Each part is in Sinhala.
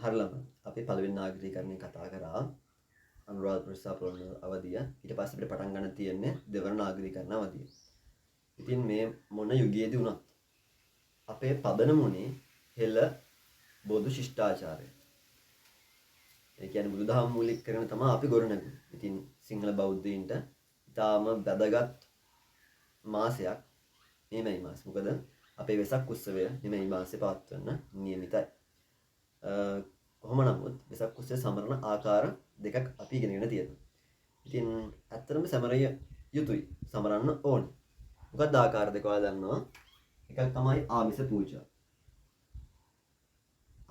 හරලම අපි පළවෙනි නාගරිකීකරණය කතා කරා අනුරාධපුර සහ පොළොන්නරුව අවධිය. ඊට පස්සේ අපිට පටන් ගන්න තියෙන්නේ දෙවන නාගරිකීකරණ අවධිය. ඉතින් මේ මොන යුගයේදී වුණත් අපේ පදනම උනේ හෙළ බොදු ශිෂ්ටාචාරය. ඒ කියන්නේ බුදුදහම මූලික කරගෙන තමයි අපි ගොඩනැගුනේ. ඉතින් සිංහල බෞද්ධයින්ට ඉතාම වැදගත් මාසයක් මේ මැයි මාස. මොකද අපේ වෙසක් උත්සවය මේ මැයි මාසේ පවත්වන්න නියමිතයි. කොහොම නමුත් වෙසක් උත්සවය සමරන ආකාර දෙකක් අපි ඉගෙනගෙන තියෙනවා. ඉතින් ඇත්තටම සමරිය යුතුයි. සමරන්න ඕනේ. මොකක්ද ආකාර දෙක ඔයාලා දන්නවා? එකක් තමයි ආමිස පූජා.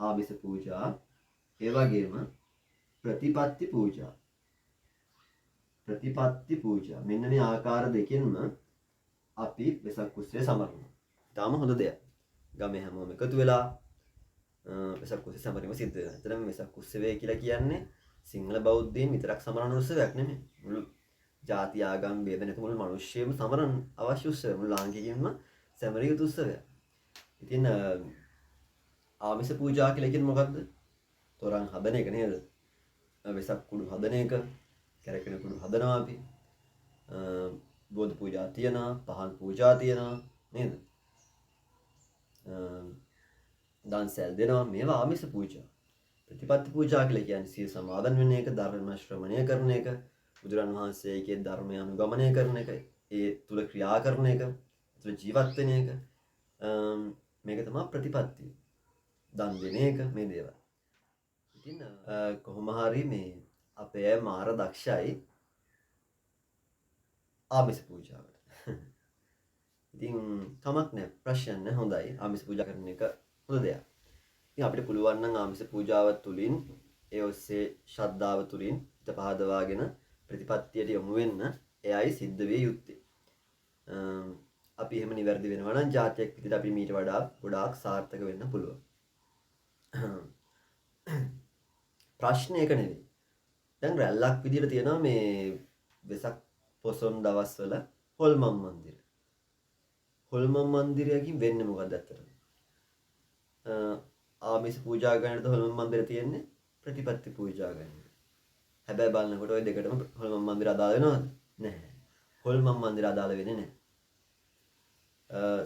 ආමිස පූජා ඒ වගේම ප්‍රතිපත්ති පූජා. ප්‍රතිපත්ති පූජා. මෙන්න මේ ආකාර දෙකෙන්ම අපි වෙසක් උත්සවය සමරනවා. ඊටාම හොඳ දෙයක්. ගමේ හැමෝම එකතු වෙලා වෙසක් උත්සවය සමරීම සිද්ධ වෙනවා. එතනම වෙසක් උත්සවය කියලා කියන්නේ සිංහල බෞද්ධයින් විතරක් සමරන උත්සවයක් නෙමෙයි. මුළු ජාති ආගම් ભેද නැති මුළු මිනිස්සුන්ම සමරන අවශ්‍ය උත්සවයක්. මුළු ලාංකිකයින්ම සමරිය යුතු උත්සවයක්. ඉතින් ආමිස පූජා කියලා කියන්නේ මොකද්ද? තොරන් හදන එක නේද? වෙසක් කුඩු හදන එක, කැරකෙන කුඩු හදනවා අපි. බෝධි පූජා තියනවා, පහන් පූජා තියනවා නේද? දන්සැල් දෙනවා. මේවා ආමිස පූජා. ප්‍රතිපත්ති පූජා කියලා කියන්නේ සිය සමාදන් වෙන එක, ධර්ම ශ්‍රවණය කරන එක, බුදුරන් වහන්සේගේ ධර්මය අනුගමනය කරන එක, ඒ තුල ක්‍රියා කරන එක, තුල ජීවත් වෙන එක. මේක තමයි ප්‍රතිපත්තිය. දන් දෙන එක මේ දේවල්. ඉතින් කොහොම හරි මේ අපේ මාර දක්ෂයි ආමිස පූජාවට. ඉතින් කමක් නැහැ, ප්‍රශ්න නැහැ, හොඳයි. ආමිස පූජා කරන එක හොඳ දෙයක්. ඉතින් අපිට පුළුවන් නම් ආමිස පූජාව තුළින් ඒ ඔස්සේ ශ්‍රද්ධාව තුළින් හිත පහදවාගෙන ප්‍රතිපත්තියට යොමු වෙන්න එයයි සිද්ධ විය යුත්තේ. අපි එහෙම නිවැරදි වෙනවා නම් ජාතියක් විදිහට අපි මීට වඩා ගොඩාක් සාර්ථක වෙන්න පුළුවන්. ප්‍රශ්නේ ඒක නෙවෙයි. දැන් රැල්ලක් විදිහට තියෙනවා මේ වෙසක් පොසොන් දවස්වල හොල්මන් මන්දිර. හොල්මන් මන්දිරයකින් වෙන්නේ මොකක්ද ඇත්තටම? ආමිස පූජා ගන්නට හොල්මන් මන්දිර තියෙන්නේ ප්‍රතිපත්ති පූජා ගන්න. හැබැයි බලනකොට ওই දෙකටම හොල්මන් මන්දිර අදාළ වෙනවද? නැහැ. හොල්මන් මන්දිර අදාළ වෙන්නේ නැහැ.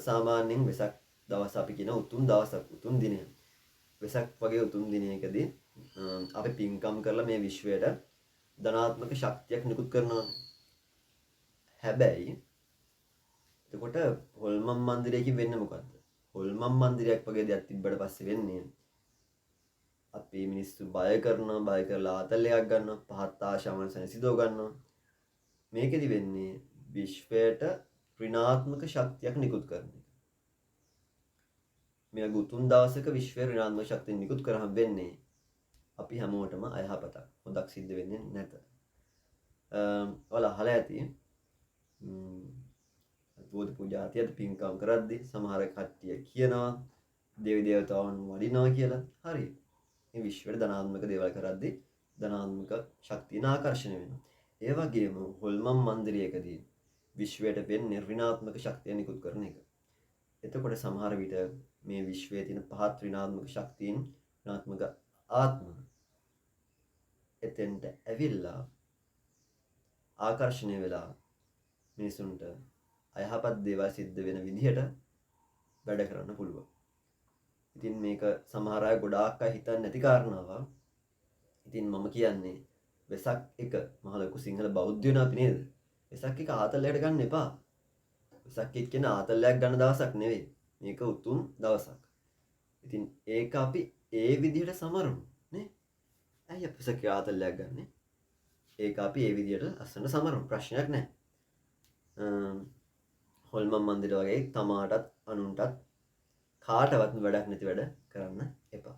සාමාන්‍යයෙන් වෙසක් දවස් අපි කියන උතුම් දවසක්, උතුම් දිනයක්. වෙසක් වගේ උතුම් දිනයකදී අපි පින්කම් කරලා මේ විශ්වයට ධනාත්මක ශක්තියක් නිකුත් කරනවා. හැබැයි එතකොට හොල්මන් මන්දිරයකින් වෙන්නේ මොකද්ද? හොල්මන් මන්දිරයක් වගේ දෙයක් තිබ්බට පස්සේ වෙන්නේ අපි මිනිස්සු බය කරනවා, බය කරලා ආතල්ලයක් ගන්නවා, පහත් ආශාවන් සැනසීදව ගන්නවා. මේකෙදි වෙන්නේ විශ්වයට ඍණාත්මක ශක්තියක් නිකුත් කරන එක. මේ උතුම් දවසක විශ්වයේ ඍණාත්මක ශක්තිය නිකුත් කරාම වෙන්නේ අපි හැමෝටම අයහපතක්, හොදක් සිද්ධ වෙන්නේ නැත. ඔයාලා අහලා ඇති බෝධි පූජා තියද පින්කම් කරද්දී සමහර කට්ටිය කියනවා දේවි දේවතාවුන් වඩිනවා කියලා. හරි. මේ විශ්වයට ධනාත්මක දේවල් කරද්දී ධනාත්මක ශක්තිය ආකර්ෂණය වෙනවා. ඒ වගේම හොල්මන් මන්දිරයකදී විශ්වයට වෙන්නේ ඍණාත්මක ශක්තිය නිකුත් කරන එක. එතකොට සමහර විට මේ විශ්වයේ තියෙන පහත් ඍණාත්මක ශක්තියින්, ඍණාත්මක ආත්ම එතෙන්ට ඇවිල්ලා ආකර්ෂණය වෙලා මිනිසුන්ට අයහපත් දේවල් සිද්ධ වෙන විදිහට වැඩ කරන්න පුළුවන්. ඉතින් මේක සමහර අය ගොඩාක් අය හිතන්නේ නැති කාරණාවක්. ඉතින් මම කියන්නේ වෙසක් එක මහ ලොකු සිංහල බෞද්ධයෝ අපි නේද? වෙසක් එක ආතල්ලයට ගන්න එපා. වෙසක් එක කියන ආතල්ලයක් ගන්න දවසක් නෙවෙයි. මේක උතුම් දවසක්. ඉතින් ඒක අපි ඒ විදිහට සමරමු නේ? ඇයි අපි වෙසක් ආතල්ලයක් ගන්නෙ? ඒක අපි ඒ විදිහට අස්සන්න සමරමු. ප්‍රශ්නයක් නැහැ. හොල්මන් මන්දිර වගේ තමාටත් අනුන්ටත් කාටවත් වැඩක් නැති වැඩ කරන්න එපා.